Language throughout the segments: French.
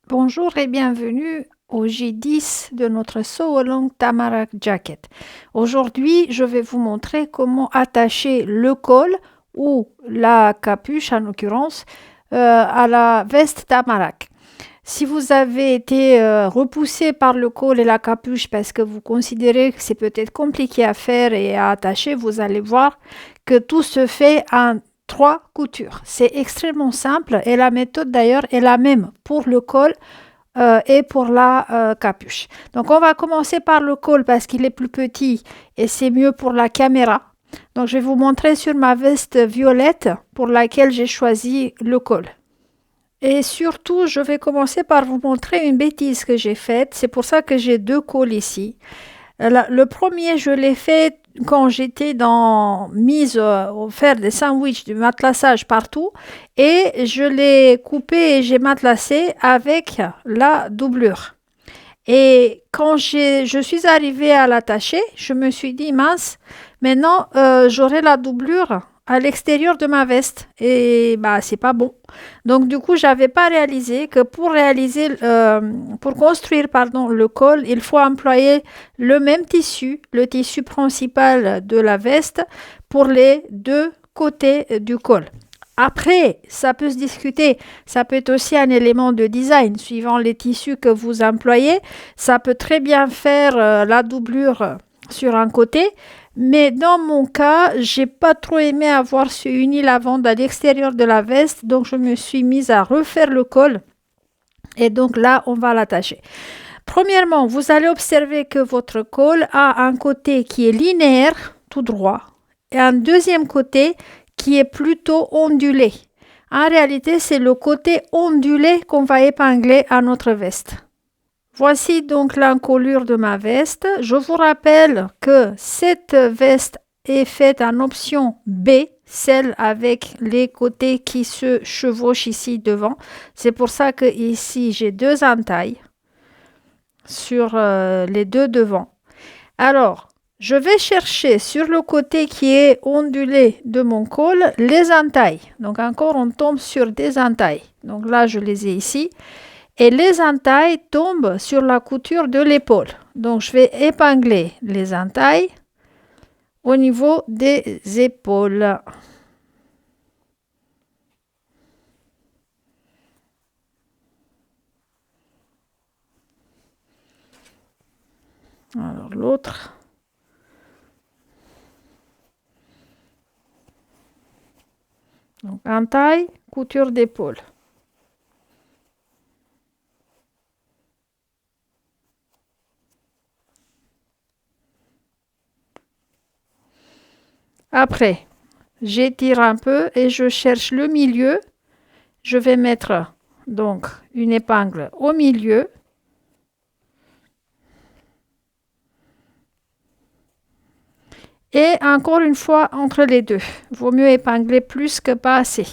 Bonjour et bienvenue au J10 de notre Sew Along Tamarack Jacket. Aujourd'hui, je vais vous montrer comment attacher le col ou la capuche en l'occurrence à la veste Tamarack. Si vous avez été repoussé par le col et la capuche parce que vous considérez que c'est peut-être compliqué à faire et à attacher, vous allez voir que tout se fait en 3 coutures. C'est extrêmement simple et la méthode d'ailleurs est la même pour le col et pour la capuche. Donc on va commencer par le col parce qu'il est plus petit et c'est mieux pour la caméra. Donc je vais vous montrer sur ma veste violette pour laquelle j'ai choisi le col. Et surtout, je vais commencer par vous montrer une bêtise que j'ai faite. C'est pour ça que j'ai 2 cols ici. Le premier, je l'ai fait quand j'étais mise au faire des sandwichs, du matelassage partout. Et je l'ai coupé et j'ai matelassé avec la doublure. Et quand je suis arrivée à l'attacher, je me suis dit, mince, maintenant j'aurai la doublure à l'extérieur de ma veste. Et bah, c'est pas bon. Donc, du coup, j'avais pas réalisé que pour construire, pardon, le col, il faut employer le même tissu, le tissu principal de la veste, pour les 2 côtés du col. Après, ça peut se discuter, ça peut être aussi un élément de design, suivant les tissus que vous employez. Ça peut très bien faire la doublure sur un côté, mais dans mon cas, j'ai pas trop aimé avoir ce unilavande à l'extérieur de la veste, donc je me suis mise à refaire le col. Et donc là, on va l'attacher. Premièrement, vous allez observer que votre col a un côté qui est linéaire, tout droit, et un deuxième côté qui est plutôt ondulé. En réalité, c'est le côté ondulé qu'on va épingler à notre veste. Voici donc l'encolure de ma veste. Je vous rappelle que cette veste est faite en option B, celle avec les côtés qui se chevauchent ici devant. C'est pour ça que ici j'ai 2 entailles sur les 2 devant. Alors, je vais chercher sur le côté qui est ondulé de mon col les entailles. Donc encore, on tombe sur des entailles. Donc là, je les ai ici. Et les entailles tombent sur la couture de l'épaule. Donc je vais épingler les entailles au niveau des épaules. Alors l'autre. Donc entaille, couture d'épaule. Après, j'étire un peu et je cherche le milieu. Je vais mettre donc une épingle au milieu. Et encore une fois entre les deux. Vaut mieux épingler plus que pas assez.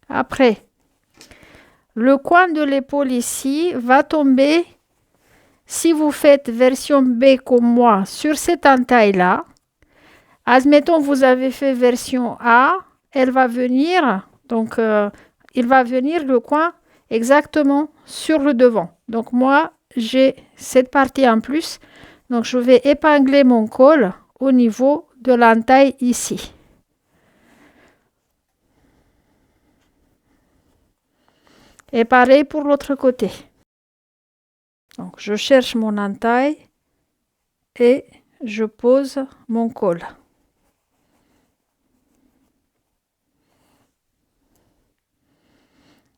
Après, le coin de l'épaule ici va tomber, si vous faites version B comme moi, sur cette entaille-là. Admettons, vous avez fait version A, elle va venir, donc il va venir le coin exactement sur le devant. Donc moi, j'ai cette partie en plus, donc je vais épingler mon col au niveau de l'entaille ici. Et pareil pour l'autre côté. Donc je cherche mon entaille et je pose mon col.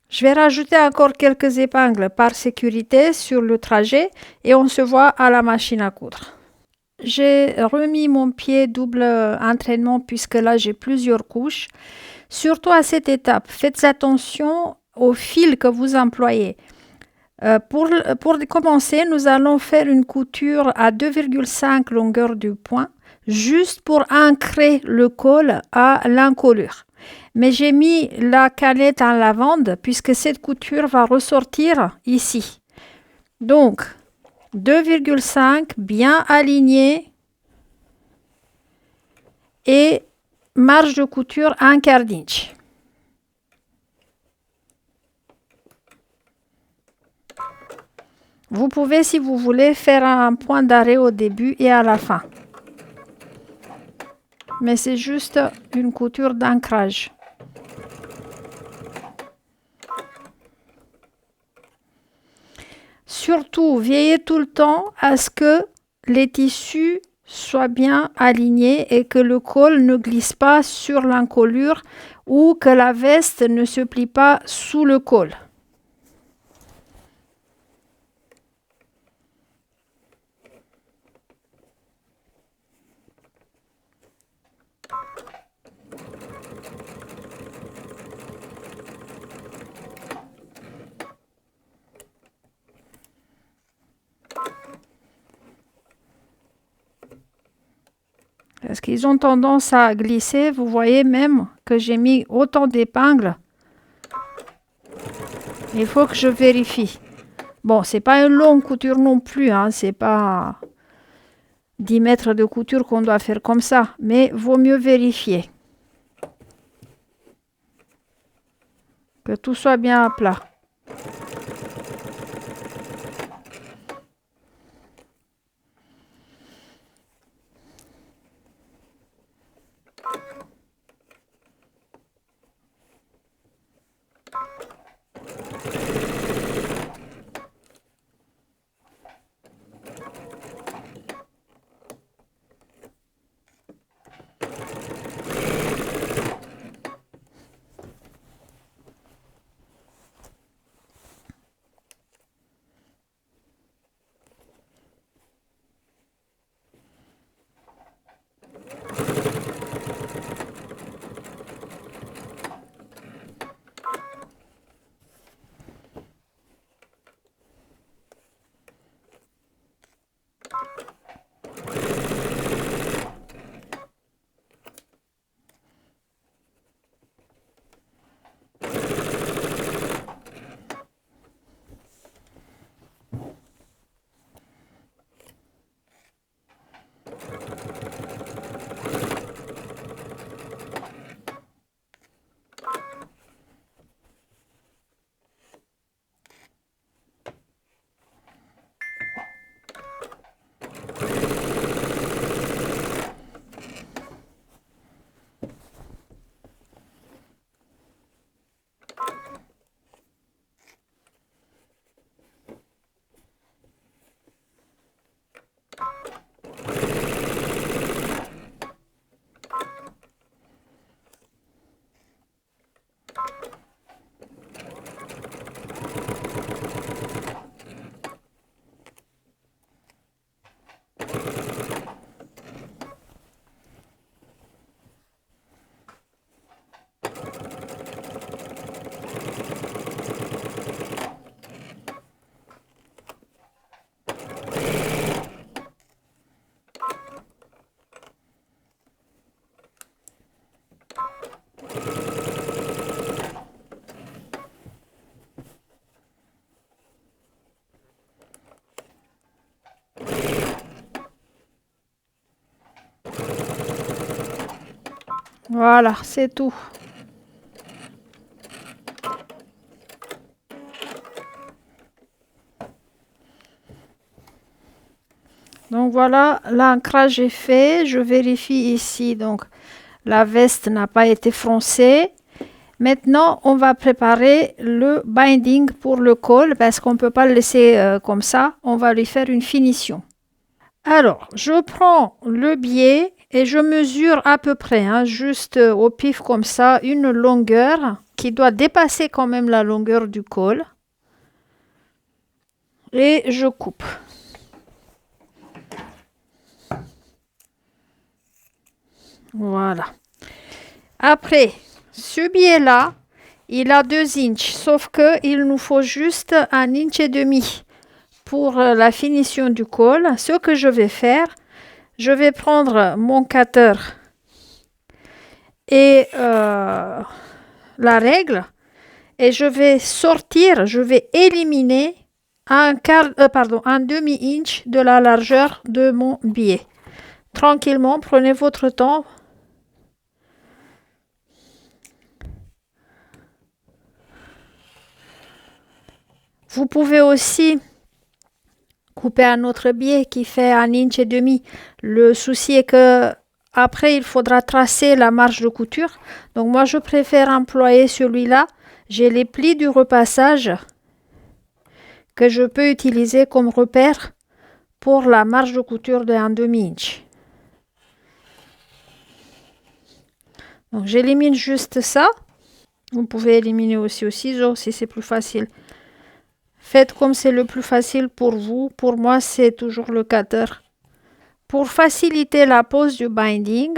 Je vais rajouter encore quelques épingles par sécurité sur le trajet et on se voit à la machine à coudre. J'ai remis mon pied double entraînement puisque là j'ai plusieurs couches. Surtout à cette étape, faites attention au fil que vous employez. Pour commencer, nous allons faire une couture à 2,5 longueur du point, juste pour ancrer le col à l'encolure. Mais j'ai mis la canette en lavande puisque cette couture va ressortir ici. Donc, 2,5 bien aligné et marge de couture 1/4 d'inch. Vous pouvez, si vous voulez, faire un point d'arrêt au début et à la fin. Mais c'est juste une couture d'ancrage. Surtout, veillez tout le temps à ce que les tissus soient bien alignés et que le col ne glisse pas sur l'encolure ou que la veste ne se plie pas sous le col. Parce qu'ils ont tendance à glisser. Vous voyez même que j'ai mis autant d'épingles. Il faut que je vérifie. Bon, c'est pas une longue couture non plus, hein, c'est pas 10 mètres de couture qu'on doit faire comme ça, mais vaut mieux vérifier. Que tout soit bien à plat. Voilà, c'est tout. Donc voilà, l'ancrage est fait. Je vérifie ici, donc la veste n'a pas été froncée. Maintenant, on va préparer le binding pour le col parce qu'on ne peut pas le laisser comme ça. On va lui faire une finition. Alors, je prends le biais et je mesure à peu près, hein, juste au pif comme ça, une longueur qui doit dépasser quand même la longueur du col. Et je coupe. Voilà. Après, ce biais-là, il a 2 inches, sauf qu'il nous faut juste 1 inch et demi pour la finition du col. Ce que je vais faire, je vais prendre mon cutter et la règle et je vais sortir, je vais éliminer un demi-inch de la largeur de mon biais. Tranquillement, prenez votre temps. Vous pouvez aussi couper un autre biais qui fait 1,5 inch. Le souci est que après il faudra tracer la marge de couture. Donc moi je préfère employer celui-là. J'ai les plis du repassage que je peux utiliser comme repère pour la marge de couture de 1/2 inch. Donc j'élimine juste ça. Vous pouvez éliminer aussi au ciseau si c'est plus facile. Faites comme c'est le plus facile pour vous. Pour moi, c'est toujours le cutter. Pour faciliter la pose du binding,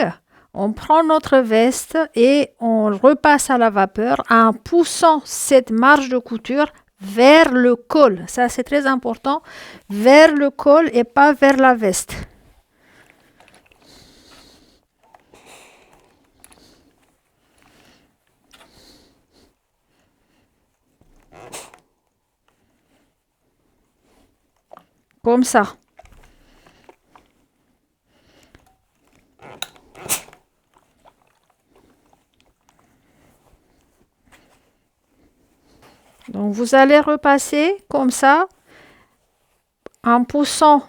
on prend notre veste et on repasse à la vapeur en poussant cette marge de couture vers le col. Ça, c'est très important. Vers le col et pas vers la veste. Comme ça. Donc vous allez repasser comme ça en poussant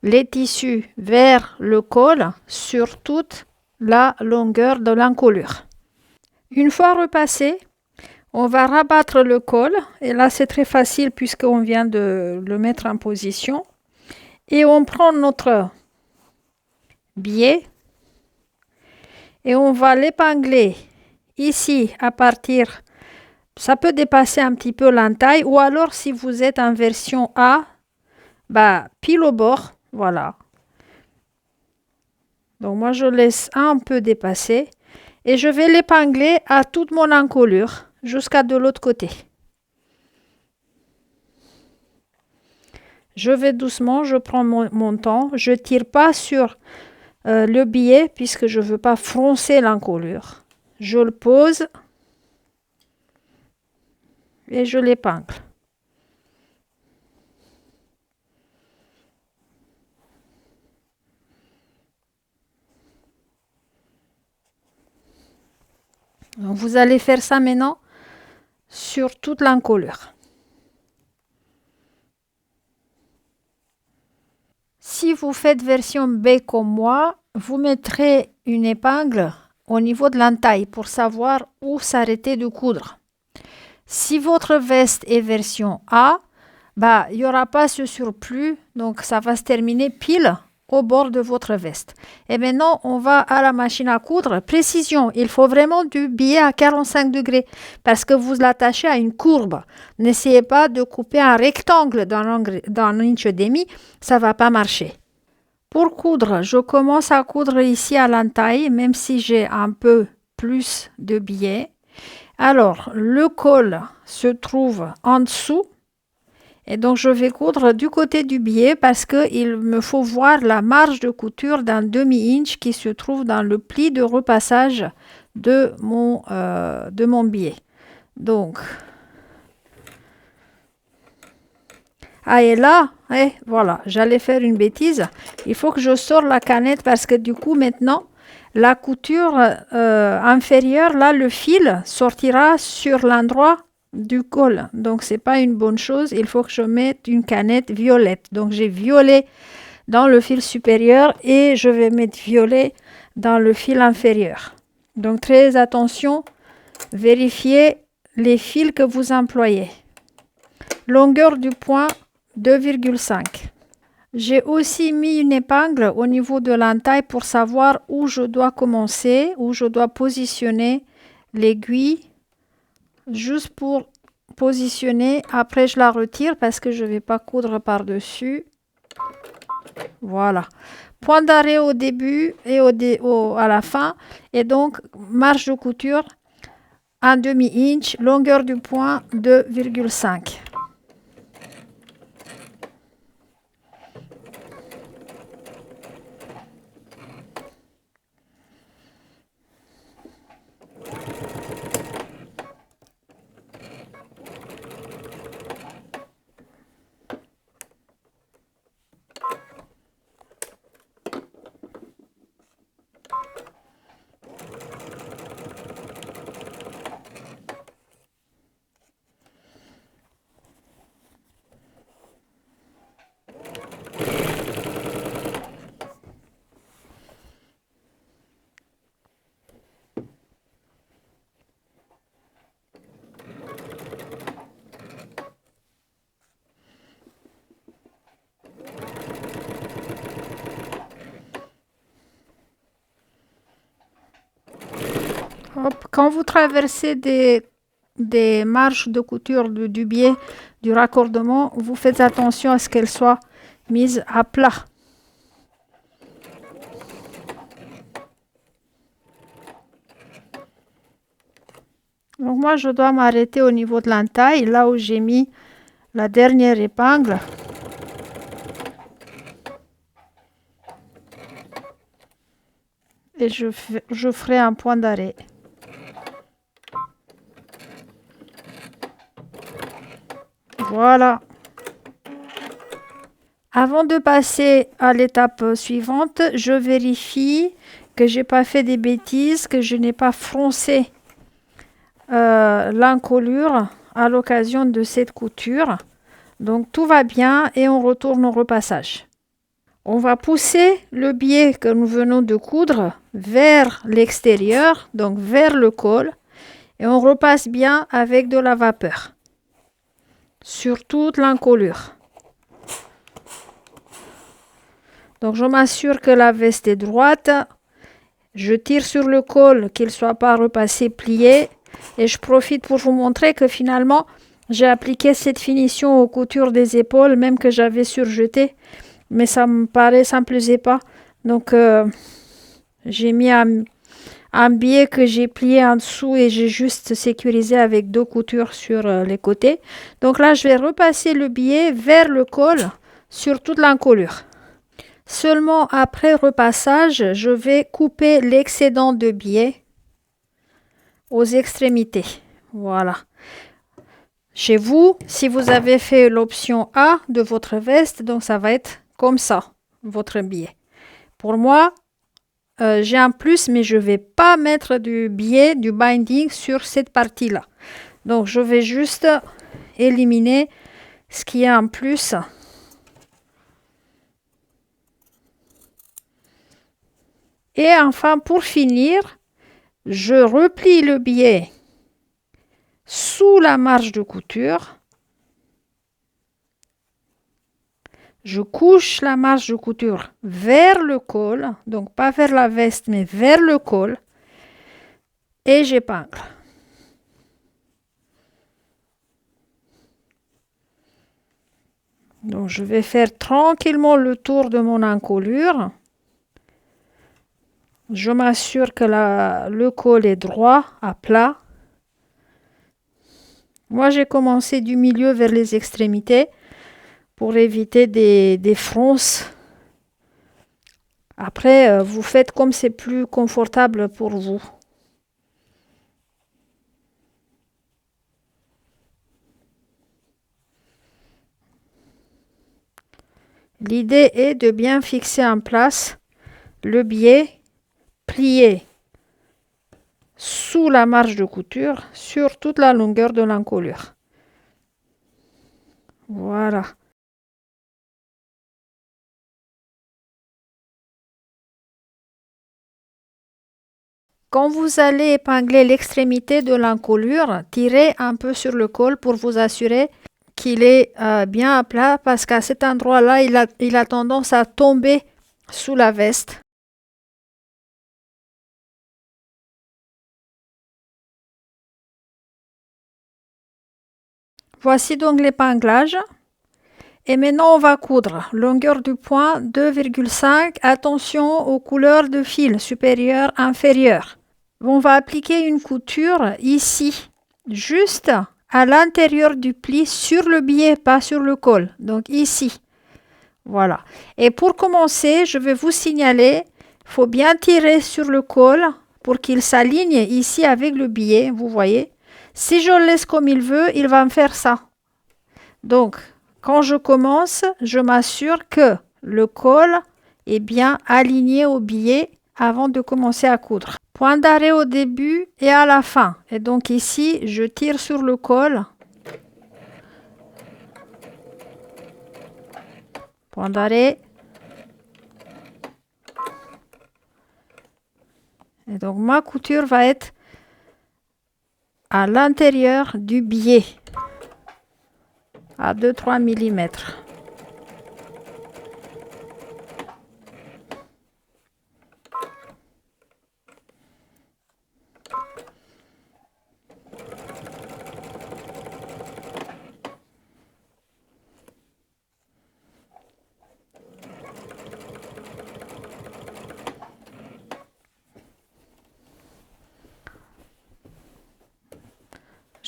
les tissus vers le col sur toute la longueur de l'encolure. Une fois repassé, on va rabattre le col et là c'est très facile puisqu'on vient de le mettre en position et on prend notre biais et on va l'épingler ici à partir. Ça peut dépasser un petit peu l'entaille ou alors si vous êtes en version A, pile au bord, voilà. Donc moi je laisse un peu dépasser et je vais l'épingler à toute mon encolure jusqu'à de l'autre côté. Je vais doucement, je prends mon temps, je tire pas sur le biais puisque je veux pas froncer l'encolure. Je le pose et je l'épingle. Donc vous allez faire ça maintenant sur toute l'encolure. Si vous faites version B comme moi, vous mettrez une épingle au niveau de l'entaille pour savoir où s'arrêter de coudre. Si votre veste est version A, il n'y aura pas ce surplus, donc ça va se terminer pile au bord de votre veste. Et maintenant, on va à la machine à coudre. Précision, il faut vraiment du biais à 45 degrés parce que vous l'attachez à une courbe. N'essayez pas de couper un rectangle dans 1,5 inch, ça ne va pas marcher. Pour coudre, je commence à coudre ici à l'entaille, même si j'ai un peu plus de biais. Alors, le col se trouve en dessous. Et donc, je vais coudre du côté du biais parce qu'il me faut voir la marge de couture d'1/2 inch qui se trouve dans le pli de repassage de mon biais. Donc, et là, voilà, j'allais faire une bêtise. Il faut que je sors la canette parce que du coup, maintenant, la couture inférieure, là, le fil sortira sur l'endroit du col. Donc, c'est pas une bonne chose. Il faut que je mette une canette violette. Donc, j'ai violet dans le fil supérieur et je vais mettre violet dans le fil inférieur. Donc, très attention, vérifiez les fils que vous employez. Longueur du point, 2,5. J'ai aussi mis une épingle au niveau de l'entaille pour savoir où je dois commencer, où je dois positionner l'aiguille, juste pour positionner. Après, je la retire parce que je ne vais pas coudre par-dessus. Voilà. Point d'arrêt au début et à la fin. Et donc, marge de couture, 1/2 inch, longueur du point, 2,5. Hop, quand vous traversez des marges de couture du biais du raccordement, vous faites attention à ce qu'elles soient mises à plat. Donc moi, je dois m'arrêter au niveau de l'entaille, là où j'ai mis la dernière épingle. Et je ferai un point d'arrêt. Voilà. Avant de passer à l'étape suivante, je vérifie que j'ai pas fait des bêtises, que je n'ai pas froncé l'encolure à l'occasion de cette couture. Donc tout va bien et on retourne au repassage. On va pousser le biais que nous venons de coudre vers l'extérieur, donc vers le col, et on repasse bien avec de la vapeur sur toute l'encolure. Donc je m'assure que la veste est droite, je tire sur le col, qu'il ne soit pas repassé plié, et je profite pour vous montrer que finalement j'ai appliqué cette finition aux coutures des épaules, même que j'avais surjeté, mais ça me plaisait pas. Donc j'ai mis un biais que j'ai plié en dessous et j'ai juste sécurisé avec 2 coutures sur les côtés. Donc là, je vais repasser le biais vers le col sur toute l'encolure. Seulement après repassage, je vais couper l'excédent de biais aux extrémités. Voilà. Chez vous, si vous avez fait l'option A de votre veste, donc ça va être comme ça, votre biais. Pour moi, j'ai un plus, mais je ne vais pas mettre du biais, du binding sur cette partie-là. Donc, je vais juste éliminer ce qui est en plus. Et enfin, pour finir, je replie le biais sous la marge de couture. Je couche la marge de couture vers le col, donc pas vers la veste, mais vers le col. Et j'épingle. Donc, je vais faire tranquillement le tour de mon encolure. Je m'assure que le col est droit, à plat. Moi, j'ai commencé du milieu vers les extrémités pour éviter des fronces. Après, vous faites comme c'est plus confortable pour vous. L'idée est de bien fixer en place le biais plié sous la marge de couture sur toute la longueur de l'encolure. Voilà. Quand vous allez épingler l'extrémité de l'encolure, tirez un peu sur le col pour vous assurer qu'il est bien à plat parce qu'à cet endroit-là, il a tendance à tomber sous la veste. Voici donc l'épinglage. Et maintenant, on va coudre. Longueur du point 2,5. Attention aux couleurs de fil supérieur, inférieur. On va appliquer une couture ici, juste à l'intérieur du pli, sur le biais, pas sur le col. Donc ici. Voilà. Et pour commencer, je vais vous signaler, il faut bien tirer sur le col pour qu'il s'aligne ici avec le biais, vous voyez. Si je le laisse comme il veut, il va me faire ça. Donc, quand je commence, je m'assure que le col est bien aligné au biais avant de commencer à coudre. Point d'arrêt au début et à la fin. Et donc ici, je tire sur le col. Point d'arrêt. Et donc ma couture va être à l'intérieur du biais, à 2-3 mm.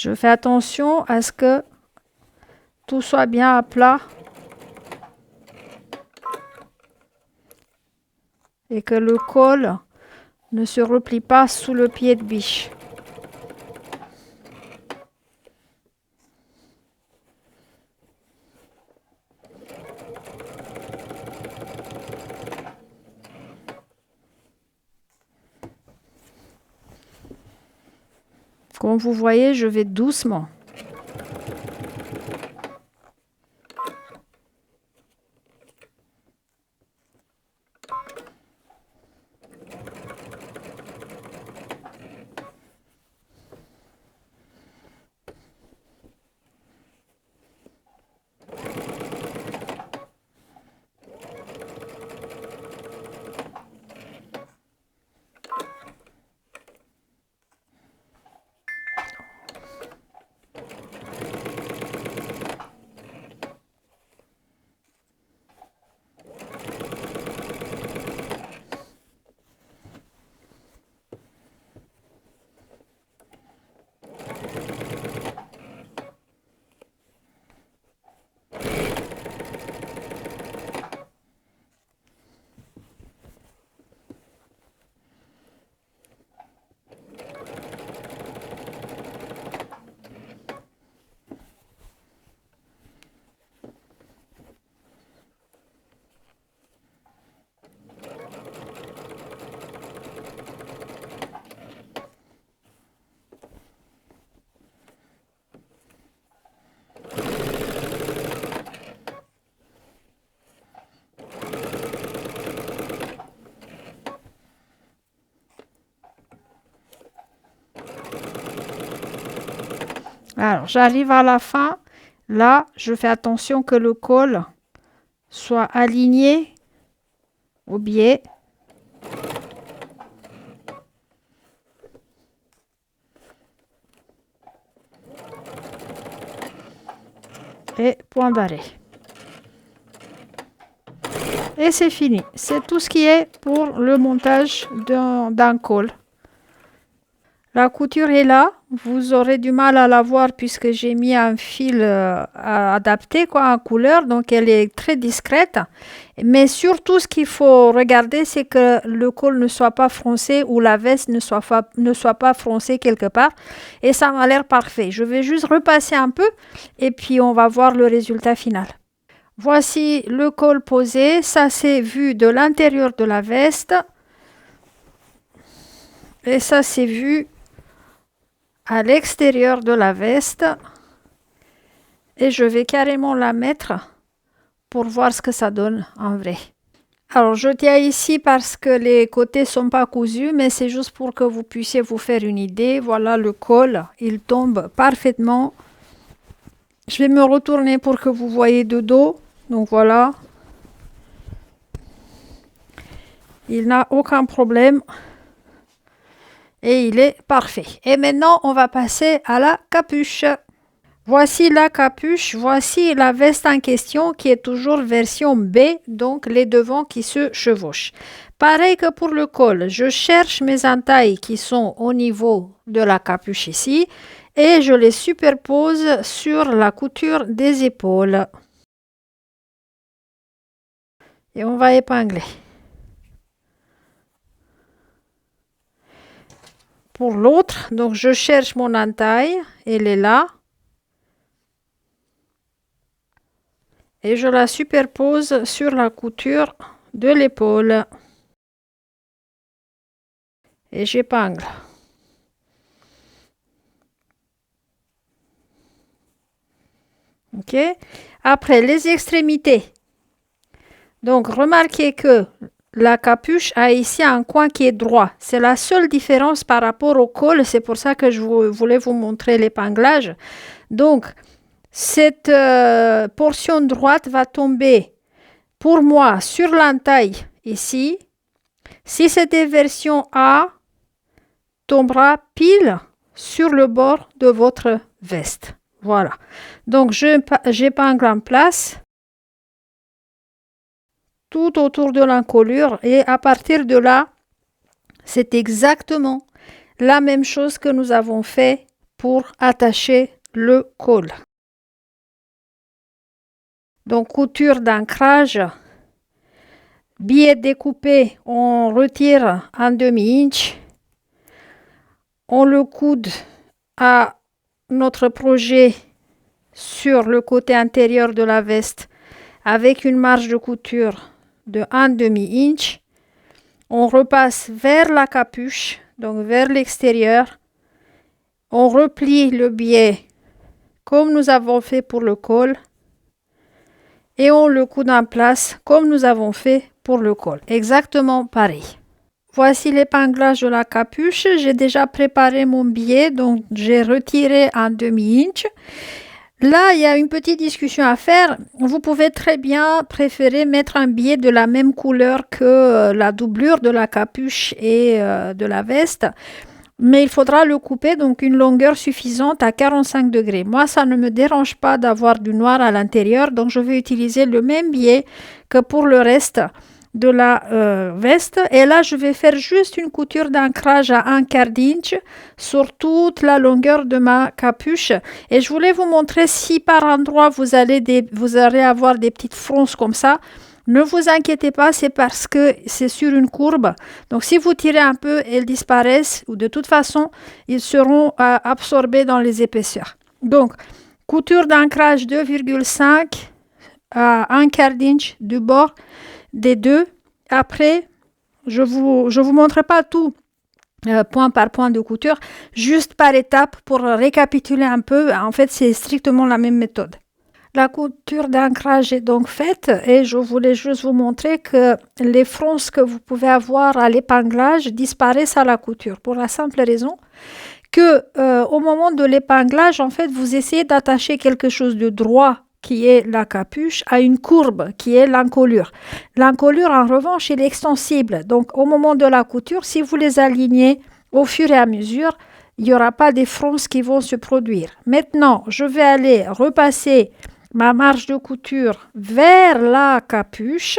Je fais attention à ce que tout soit bien à plat et que le col ne se replie pas sous le pied de biche. Comme vous voyez, je vais doucement. Alors, j'arrive à la fin. Là, je fais attention que le col soit aligné au biais. Et point d'arrêt. Et c'est fini. C'est tout ce qui est pour le montage d'un col. La couture est là. Vous aurez du mal à la voir puisque j'ai mis un fil adapté en couleur. Donc, elle est très discrète. Mais surtout, ce qu'il faut regarder, c'est que le col ne soit pas froncé ou la veste ne soit pas froncée quelque part. Et ça m'a l'air parfait. Je vais juste repasser un peu et puis on va voir le résultat final. Voici le col posé. Ça, c'est vu de l'intérieur de la veste. Et ça, c'est vu à l'extérieur de la veste. Et je vais carrément la mettre pour voir ce que ça donne en vrai. Alors, je tiens ici parce que les côtés sont pas cousus, mais c'est juste pour que vous puissiez vous faire une idée. Voilà le col, il tombe parfaitement. Je vais me retourner pour que vous voyez de dos. Donc voilà. Il n'a aucun problème. Et il est parfait. Et maintenant, on va passer à la capuche. Voici la capuche, voici la veste en question qui est toujours version B, donc les devants qui se chevauchent. Pareil que pour le col, je cherche mes entailles qui sont au niveau de la capuche ici et je les superpose sur la couture des épaules. Et on va épingler. Pour l'autre, donc je cherche mon entaille, elle est là. Et je la superpose sur la couture de l'épaule. Et j'épingle. Ok. Après, les extrémités. Donc, remarquez que la capuche a ici un coin qui est droit. C'est la seule différence par rapport au col. C'est pour ça que je voulais vous montrer l'épinglage. Donc, cette portion droite va tomber pour moi sur l'entaille ici. Si c'était version A, tombera pile sur le bord de votre veste. Voilà. Donc, j'épingle en place tout autour de l'encolure et à partir de là, c'est exactement la même chose que nous avons fait pour attacher le col. Donc couture d'ancrage, billet découpé, on retire un demi-inch, on le coude à notre projet sur le côté intérieur de la veste avec une marge de couture de 1 demi-inch. On repasse vers la capuche, donc vers l'extérieur. On replie le biais comme nous avons fait pour le col et on le coude en place comme nous avons fait pour le col. Exactement pareil. Voici l'épinglage de la capuche. J'ai déjà préparé mon biais, donc j'ai retiré un demi-inch. Là, il y a une petite discussion à faire. Vous pouvez très bien préférer mettre un biais de la même couleur que la doublure de la capuche et de la veste. Mais il faudra le couper, donc une longueur suffisante à 45 degrés. Moi, ça ne me dérange pas d'avoir du noir à l'intérieur, donc je vais utiliser le même biais que pour le reste de la veste. Et là, je vais faire juste une couture d'ancrage à 1/4 d'inch sur toute la longueur de ma capuche. Et je voulais vous montrer si par endroit vous allez avoir des petites fronces comme ça. Ne vous inquiétez pas, c'est parce que c'est sur une courbe. Donc, si vous tirez un peu, elles disparaissent ou de toute façon, ils seront absorbés dans les épaisseurs. Donc, couture d'ancrage 2,5 à 1/4 d'inch du bord des deux. Après, je vous montre pas tout point par point de couture, juste par étape pour récapituler un peu. En fait, c'est strictement la même méthode. La couture d'ancrage est donc faite et je voulais juste vous montrer que les fronces que vous pouvez avoir à l'épinglage disparaissent à la couture pour la simple raison que au moment de l'épinglage, en fait, vous essayez d'attacher quelque chose de droit qui est la capuche à une courbe qui est l'encolure. L'encolure, en revanche, elle est extensible. Donc, au moment de la couture, si vous les alignez au fur et à mesure, il n'y aura pas des fronces qui vont se produire. Maintenant, je vais aller repasser ma marge de couture vers la capuche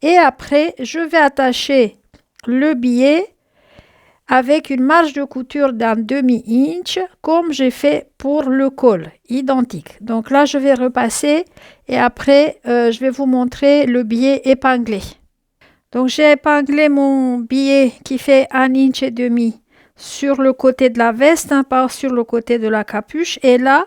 et après je vais attacher le biais avec une marge de couture d'un demi-inch comme j'ai fait pour le col, identique. Donc là je vais repasser et après je vais vous montrer le biais épinglé. Donc j'ai épinglé mon biais qui fait 1,5 inch sur le côté de la veste, pas sur le côté de la capuche. Et là,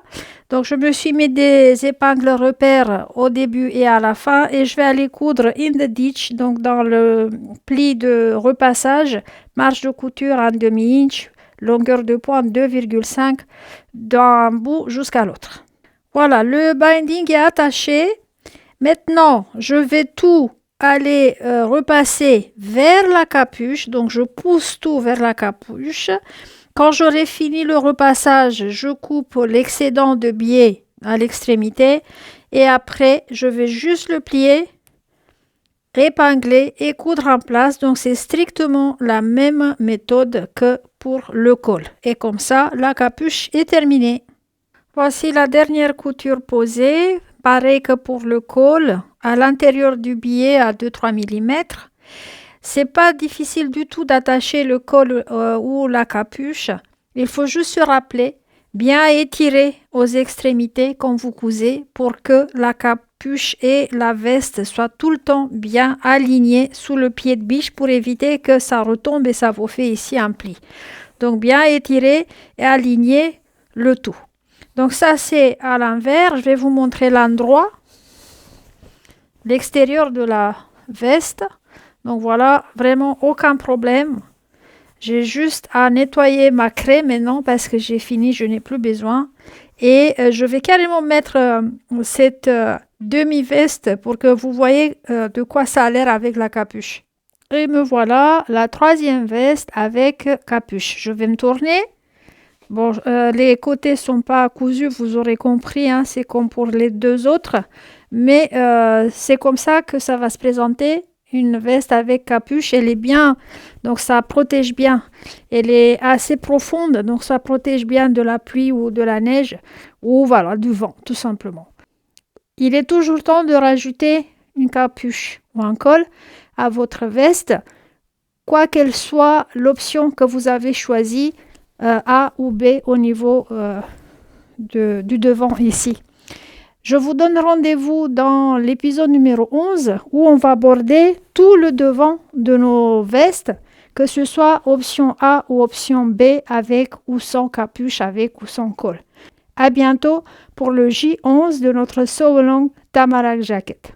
donc je me suis mis des épingles repères au début et à la fin et je vais aller coudre in the ditch, donc dans le pli de repassage, marge de couture 1 demi-inch, longueur de pointe 2,5 d'un bout jusqu'à l'autre. Voilà, le binding est attaché. Maintenant, je vais tout aller repasser vers la capuche, donc je pousse tout vers la capuche. Quand j'aurai fini le repassage, je coupe l'excédent de biais à l'extrémité et après je vais juste le plier, épingler et coudre en place. Donc c'est strictement la même méthode que pour le col et comme ça la capuche est terminée. Voici la dernière couture posée. Pareil que pour le col, à l'intérieur du biais à 2-3 mm. C'est pas difficile du tout d'attacher le col ou la capuche. Il faut juste se rappeler, bien étirer aux extrémités quand vous cousez pour que la capuche et la veste soient tout le temps bien alignées sous le pied de biche pour éviter que ça retombe et ça vous fait ici un pli. Donc bien étirer et aligner le tout. Donc ça c'est à l'envers, je vais vous montrer l'endroit, l'extérieur de la veste. Donc voilà, vraiment aucun problème. J'ai juste à nettoyer ma craie maintenant parce que j'ai fini, je n'ai plus besoin. Et je vais carrément mettre cette demi-veste pour que vous voyez de quoi ça a l'air avec la capuche. Et me voilà, la troisième veste avec capuche. Je vais me tourner. Bon, les côtés ne sont pas cousus, vous aurez compris, hein, c'est comme pour les deux autres. Mais c'est comme ça que ça va se présenter. Une veste avec capuche, elle est bien, donc ça protège bien. Elle est assez profonde, donc ça protège bien de la pluie ou de la neige, ou voilà, du vent, tout simplement. Il est toujours temps de rajouter une capuche ou un col à votre veste, quoi qu'elle soit l'option que vous avez choisie. A ou B au niveau du devant ici. Je vous donne rendez-vous dans l'épisode numéro 11 où on va aborder tout le devant de nos vestes, que ce soit option A ou option B avec ou sans capuche, avec ou sans col. À bientôt pour le J11 de notre Sew Along Tamarack Jacket.